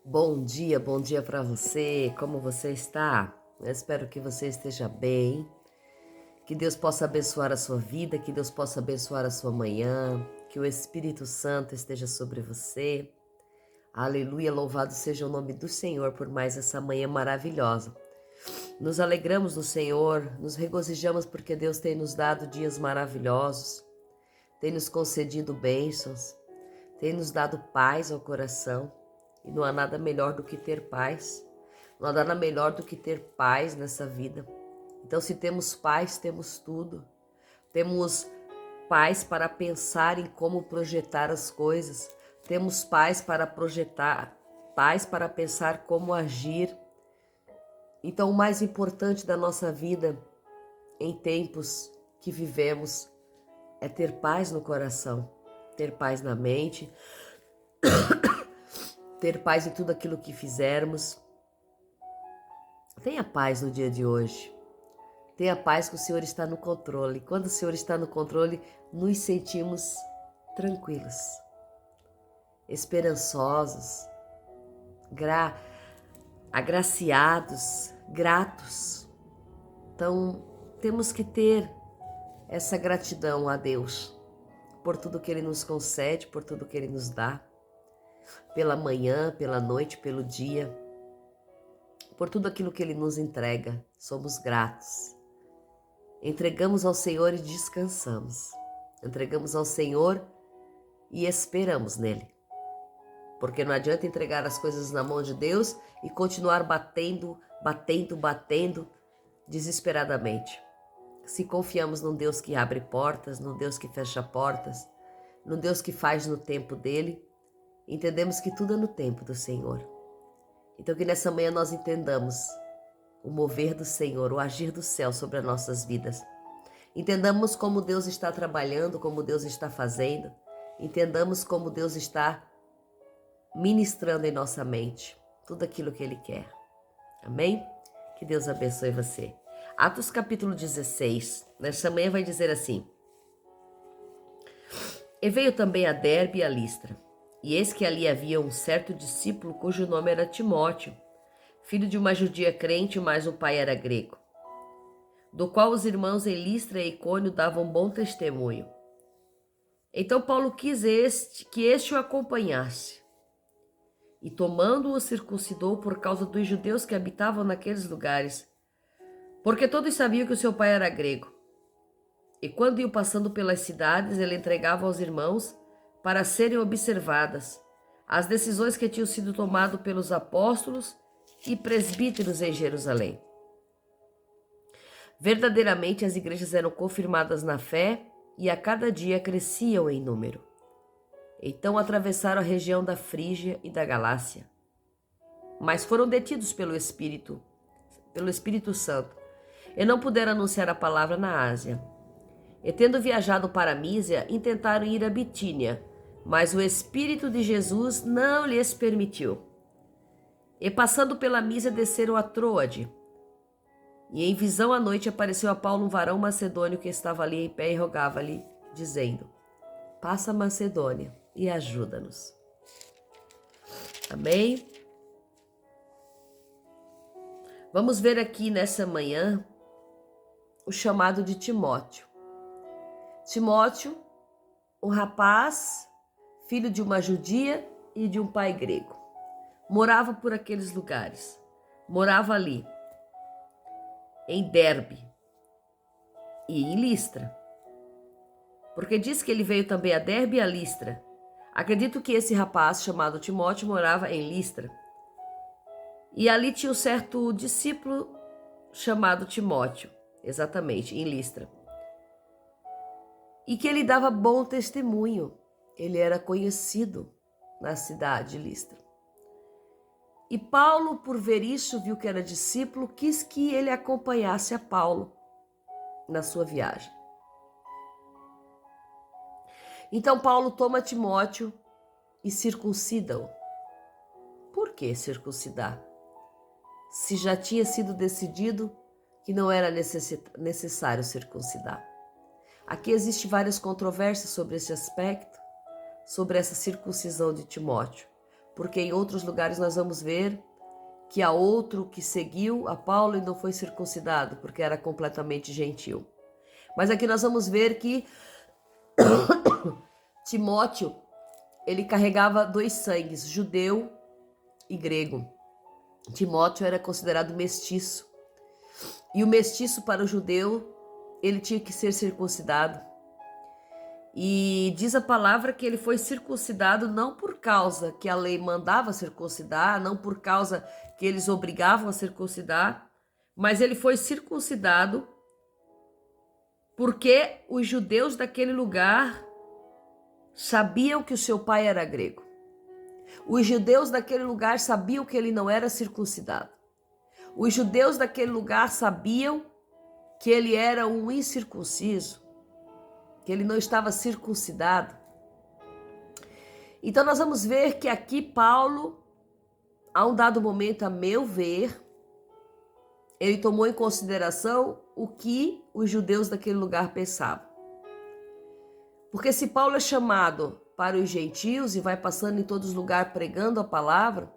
Bom dia para você. Como você está? Eu espero que você esteja bem, que Deus possa abençoar a sua vida, que Deus possa abençoar a sua manhã, que o Espírito Santo esteja sobre você. Aleluia, louvado seja o nome do Senhor por mais essa manhã maravilhosa. Nos alegramos no Senhor, nos regozijamos porque Deus tem nos dado dias maravilhosos, tem nos concedido bênçãos, tem nos dado paz ao coração. E não há nada melhor do que ter paz. Não há nada melhor do que ter paz nessa vida. Então, se temos paz, temos tudo. Temos paz para pensar em como projetar as coisas. Temos paz para projetar, paz para pensar como agir. Então, o mais importante da nossa vida em tempos que vivemos é ter paz no coração, ter paz na mente, ter paz em tudo aquilo que fizermos. Tenha paz no dia de hoje. Tenha paz que o Senhor está no controle. Quando o Senhor está no controle, nos sentimos tranquilos, esperançosos, agraciados, gratos. Então, temos que ter essa gratidão a Deus por tudo que Ele nos concede, por tudo que Ele nos dá, pela manhã, pela noite, pelo dia, por tudo aquilo que Ele nos entrega. Somos gratos. Entregamos ao Senhor e descansamos. Entregamos ao Senhor e esperamos nele. Porque não adianta entregar as coisas na mão de Deus e continuar batendo desesperadamente. Se confiamos num Deus que abre portas, num Deus que fecha portas, num Deus que faz no tempo dele, entendemos que tudo é no tempo do Senhor. Então que nessa manhã nós entendamos o mover do Senhor, o agir do céu sobre as nossas vidas. Entendamos como Deus está trabalhando, como Deus está fazendo. Entendamos como Deus está ministrando em nossa mente tudo aquilo que Ele quer. Amém? Que Deus abençoe você. Atos capítulo 16, nessa manhã vai dizer assim: E veio também a Derbe e a Listra, e eis que ali havia um certo discípulo cujo nome era Timóteo, filho de uma judia crente, mas o pai era grego, do qual os irmãos em Listra e Icônio davam bom testemunho. Então Paulo quis que este o acompanhasse, e tomando-o circuncidou por causa dos judeus que habitavam naqueles lugares, porque todos sabiam que o seu pai era grego. E quando iam passando pelas cidades, ele entregava aos irmãos para serem observadas as decisões que tinham sido tomadas pelos apóstolos e presbíteros em Jerusalém. Verdadeiramente as igrejas eram confirmadas na fé e a cada dia cresciam em número. Então atravessaram a região da Frígia e da Galácia, mas foram detidos pelo Espírito Santo, e não puderam anunciar a palavra na Ásia. E tendo viajado para Mísia, intentaram ir a Bitínia, mas o Espírito de Jesus não lhes permitiu. E passando pela Mísia, desceram a Troade. E em visão à noite apareceu a Paulo um varão macedônio que estava ali em pé e rogava-lhe, dizendo: Passa a Macedônia e ajuda-nos. Amém? Vamos ver aqui nessa manhã o chamado de Timóteo. Timóteo, um rapaz, filho de uma judia e de um pai grego. Morava por aqueles lugares. Morava ali, em Derbe e em Listra. Porque diz que ele veio também a Derbe e a Listra. Acredito que esse rapaz, chamado Timóteo, morava em Listra. E ali tinha um certo discípulo chamado Timóteo, exatamente, em Listra. E que ele dava bom testemunho. Ele era conhecido na cidade de Listra. E Paulo, por ver isso, viu que era discípulo, quis que ele acompanhasse a Paulo na sua viagem. Então Paulo toma Timóteo e circuncida-o. Por que circuncidar? Se já tinha sido decidido que não era necessário circuncidar. Aqui existem várias controvérsias sobre esse aspecto, sobre essa circuncisão de Timóteo. porque em outros lugares nós vamos ver que há outro que seguiu a Paulo e não foi circuncidado, porque era completamente gentil. Mas aqui nós vamos ver que Timóteo, ele carregava dois sangues, judeu e grego. Timóteo era considerado mestiço. E o mestiço para o judeu, ele tinha que ser circuncidado. E diz a palavra que ele foi circuncidado não por causa que a lei mandava circuncidar, não por causa que eles obrigavam a circuncidar, mas ele foi circuncidado porque os judeus daquele lugar sabiam que o seu pai era grego. Os judeus daquele lugar sabiam que ele não era circuncidado. Os judeus daquele lugar sabiam que ele era um incircunciso, que ele não estava circuncidado. Então nós vamos ver que aqui Paulo, a um dado momento, a meu ver, ele tomou em consideração o que os judeus daquele lugar pensavam. Porque se Paulo é chamado para os gentios e vai passando em todos os lugares pregando a palavra,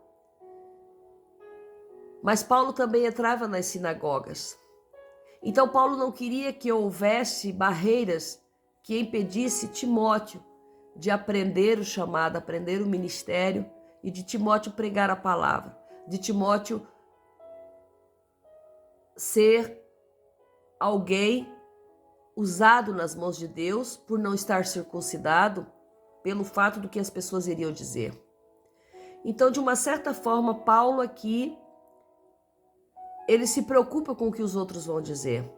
mas Paulo também entrava nas sinagogas. Então Paulo não queria que houvesse barreiras que impedisse Timóteo de aprender o chamado, aprender o ministério e de Timóteo pregar a palavra, de Timóteo ser alguém usado nas mãos de Deus por não estar circuncidado, pelo fato do que as pessoas iriam dizer. Então, de uma certa forma, Paulo aqui, ele se preocupa com o que os outros vão dizer.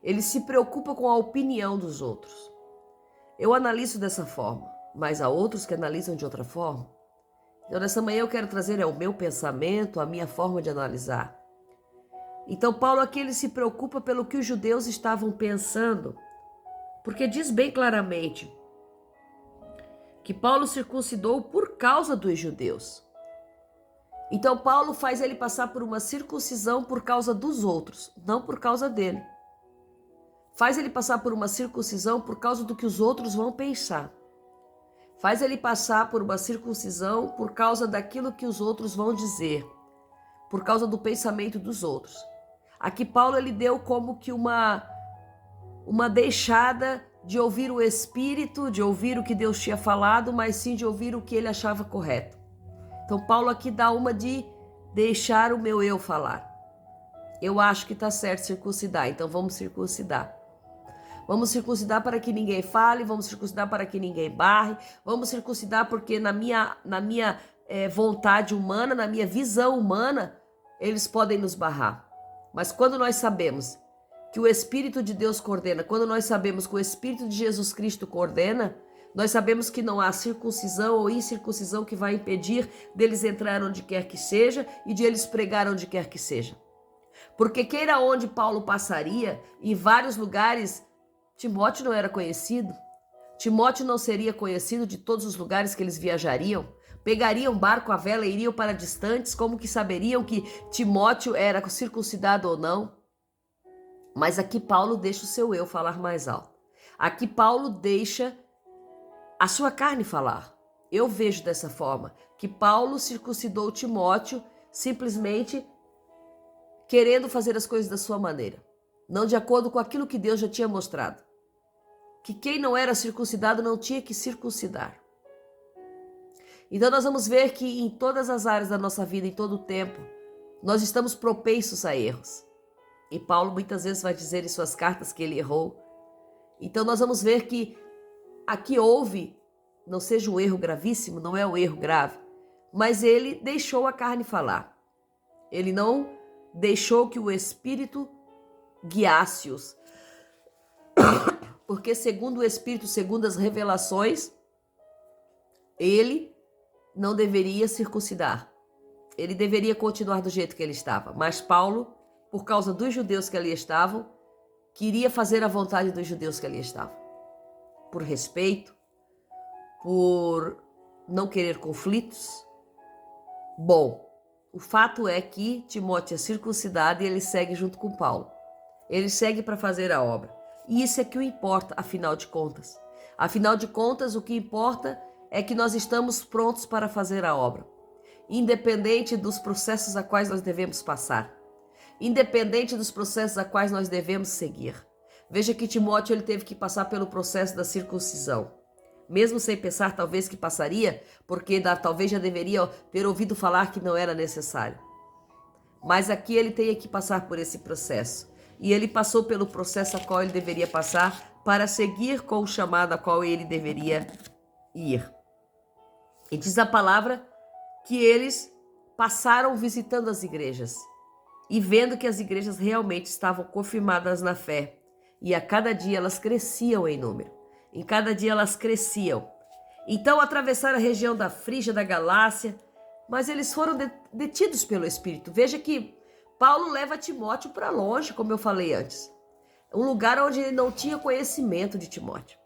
Ele se preocupa com a opinião dos outros. Eu analiso dessa forma, mas há outros que analisam de outra forma. Então, nessa manhã eu quero trazer o meu pensamento, a minha forma de analisar. Então, Paulo aqui ele se preocupa pelo que os judeus estavam pensando, porque diz bem claramente que Paulo circuncidou por causa dos judeus. Então, Paulo faz ele passar por uma circuncisão por causa dos outros, não por causa dele. Faz ele passar por uma circuncisão por causa do que os outros vão pensar. Faz ele passar por uma circuncisão por causa daquilo que os outros vão dizer, por causa do pensamento dos outros. Aqui Paulo ele deu como que uma deixada de ouvir o Espírito, de ouvir o que Deus tinha falado, mas sim de ouvir o que ele achava correto. Então Paulo aqui dá uma de deixar o meu eu falar. Eu acho que está certo circuncidar, então vamos circuncidar. Vamos circuncidar para que ninguém fale, vamos circuncidar para que ninguém barre, vamos circuncidar porque na minha vontade humana, na minha visão humana, eles podem nos barrar. Mas quando nós sabemos que o Espírito de Deus coordena, quando nós sabemos que o Espírito de Jesus Cristo coordena, nós sabemos que não há circuncisão ou incircuncisão que vai impedir deles entrar onde quer que seja e de eles pregar onde quer que seja. Porque queira onde Paulo passaria, em vários lugares, Timóteo não era conhecido. Timóteo não seria conhecido de todos os lugares que eles viajariam. Pegariam barco à vela e iriam para distantes, como que saberiam que Timóteo era circuncidado ou não? Mas aqui Paulo deixa o seu eu falar mais alto. Aqui Paulo deixa a sua carne falar. Eu vejo dessa forma, que Paulo circuncidou Timóteo simplesmente querendo fazer as coisas da sua maneira, não de acordo com aquilo que Deus já tinha mostrado. Que quem não era circuncidado não tinha que circuncidar. Então nós vamos ver que em todas as áreas da nossa vida, em todo o tempo, nós estamos propensos a erros. E Paulo muitas vezes vai dizer em suas cartas que ele errou. Então nós vamos ver que aqui houve, não seja um erro gravíssimo, não é um erro grave, mas ele deixou a carne falar. Ele não deixou que o Espírito guiasse-os. Porque segundo o Espírito, segundo as revelações, ele não deveria circuncidar. Ele deveria continuar do jeito que ele estava. Mas Paulo, por causa dos judeus que ali estavam, queria fazer a vontade dos judeus que ali estavam. Por respeito, por não querer conflitos. Bom, o fato é que Timóteo é circuncidado e ele segue junto com Paulo. Ele segue para fazer a obra. E isso é que o importa, afinal de contas. Afinal de contas, o que importa é que nós estamos prontos para fazer a obra. independente dos processos a quais nós devemos passar, independente dos processos a quais nós devemos seguir. Veja que Timóteo ele teve que passar pelo processo da circuncisão, mesmo sem pensar talvez que passaria, porque talvez já deveria ter ouvido falar que não era necessário. Mas aqui ele tem que passar por esse processo. E ele passou pelo processo a qual ele deveria passar para seguir com o chamado a qual ele deveria ir. E diz a palavra que eles passaram visitando as igrejas e vendo que as igrejas realmente estavam confirmadas na fé. E a cada dia elas cresciam em número. Em cada dia elas cresciam. Então atravessaram a região da Frígia, da Galácia, mas eles foram detidos pelo Espírito. Veja que Paulo leva Timóteo para longe, como eu falei antes. Um lugar onde ele não tinha conhecimento de Timóteo.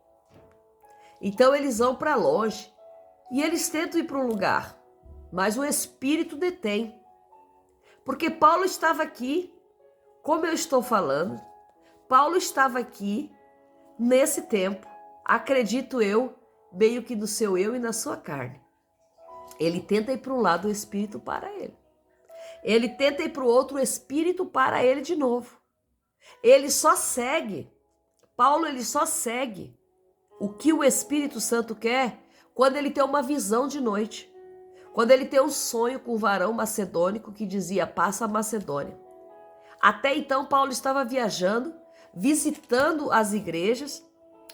Então eles vão para longe. E eles tentam ir para um lugar, mas o Espírito detém. Porque Paulo estava aqui, como eu estou falando, Paulo estava aqui, nesse tempo, acredito eu, meio que no seu eu e na sua carne. Ele tenta ir para um lado, o Espírito para ele. Ele tenta ir para o outro, o Espírito para ele de novo. Ele só segue, Paulo ele só segue o que o Espírito Santo quer quando ele tem uma visão de noite. Quando ele tem um sonho com o varão macedônico que dizia, passa a Macedônia. Até então Paulo estava viajando, visitando as igrejas,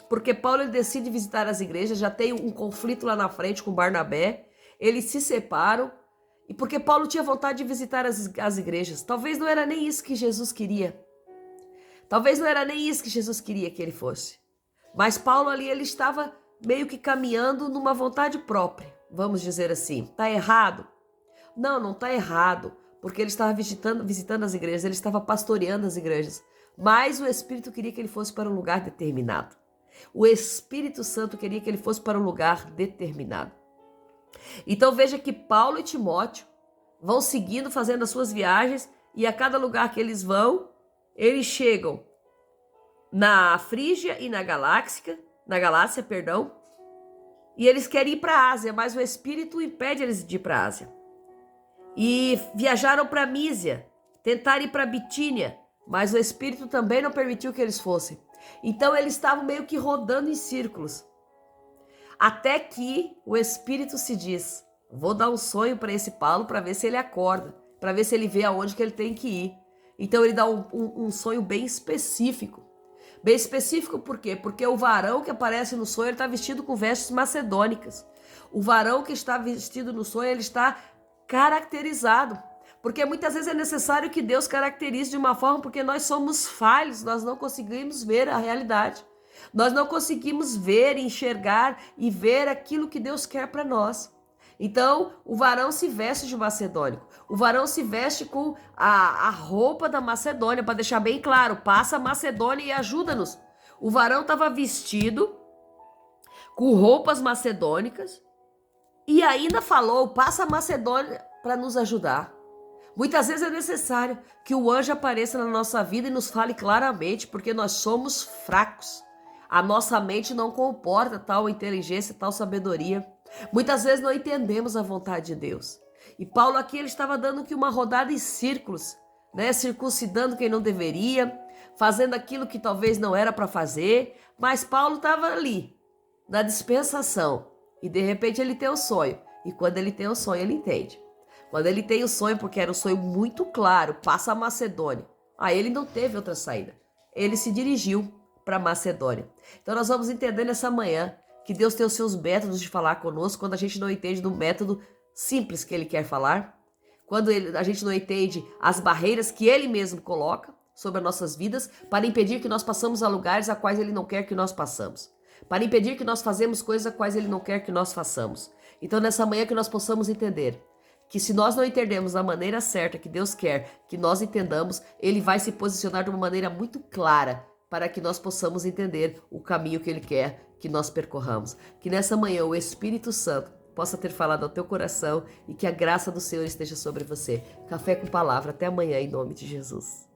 porque Paulo ele decide visitar as igrejas, já tem um conflito lá na frente com Barnabé, eles se separam, e porque Paulo tinha vontade de visitar as igrejas. Talvez não era nem isso que Jesus queria. Talvez não era nem isso que Jesus queria que ele fosse. Mas Paulo ali, ele estava meio que caminhando numa vontade própria, vamos dizer assim. Está errado? Não, não está errado, porque ele estava visitando as igrejas, ele estava pastoreando as igrejas. Mas o Espírito queria que ele fosse para um lugar determinado. O Espírito Santo queria que ele fosse para um lugar determinado. Então veja que Paulo e Timóteo vão seguindo, fazendo as suas viagens, e a cada lugar que eles vão, eles chegam na Frígia e na Galácia, e eles querem ir para a Ásia, mas o Espírito impede eles de ir para a Ásia. E viajaram para Mísia, tentaram ir para Bitínia, mas o Espírito também não permitiu que eles fossem. Então eles estavam meio que rodando em círculos. Até que o Espírito se diz, vou dar um sonho para esse Paulo para ver se ele acorda, para ver se ele vê aonde que ele tem que ir. Então ele dá um sonho bem específico. Bem específico por quê? Porque o varão que aparece no sonho, ele está vestido com vestes macedônicas. O varão que está vestido no sonho, ele está caracterizado. Porque muitas vezes é necessário que Deus caracterize de uma forma, porque nós somos falhos, nós não conseguimos ver a realidade. Nós não conseguimos ver, enxergar e ver aquilo que Deus quer para nós. Então, o varão se veste de macedônico. O varão se veste com a roupa da Macedônia, para deixar bem claro, passa a Macedônia e ajuda-nos. O varão estava vestido com roupas macedônicas e ainda falou, passa a Macedônia para nos ajudar. Muitas vezes é necessário que o anjo apareça na nossa vida e nos fale claramente, porque nós somos fracos. A nossa mente não comporta tal inteligência, tal sabedoria. Muitas vezes não entendemos a vontade de Deus. E Paulo aqui ele estava dando que uma rodada em círculos, né? Circuncidando quem não deveria, fazendo aquilo que talvez não era para fazer. Mas Paulo estava ali, na dispensação. E de repente ele tem o sonho. E quando ele tem o sonho, ele entende. Quando ele tem o sonho, porque era um sonho muito claro, passa a Macedônia. Aí ele não teve outra saída. Ele se dirigiu para a Macedônia. Então nós vamos entender nessa manhã que Deus tem os seus métodos de falar conosco quando a gente não entende do método simples que Ele quer falar, quando a gente não entende as barreiras que Ele mesmo coloca sobre as nossas vidas para impedir que nós passamos a lugares a quais Ele não quer que nós passamos, para impedir que nós fazemos coisas a quais Ele não quer que nós façamos. Então nessa manhã que nós possamos entender que se nós não entendermos da maneira certa que Deus quer que nós entendamos, Ele vai se posicionar de uma maneira muito clara para que nós possamos entender o caminho que Ele quer que nós percorramos. Que nessa manhã o Espírito Santo possa ter falado ao teu coração e que a graça do Senhor esteja sobre você. Café com Palavra. Até amanhã, em nome de Jesus.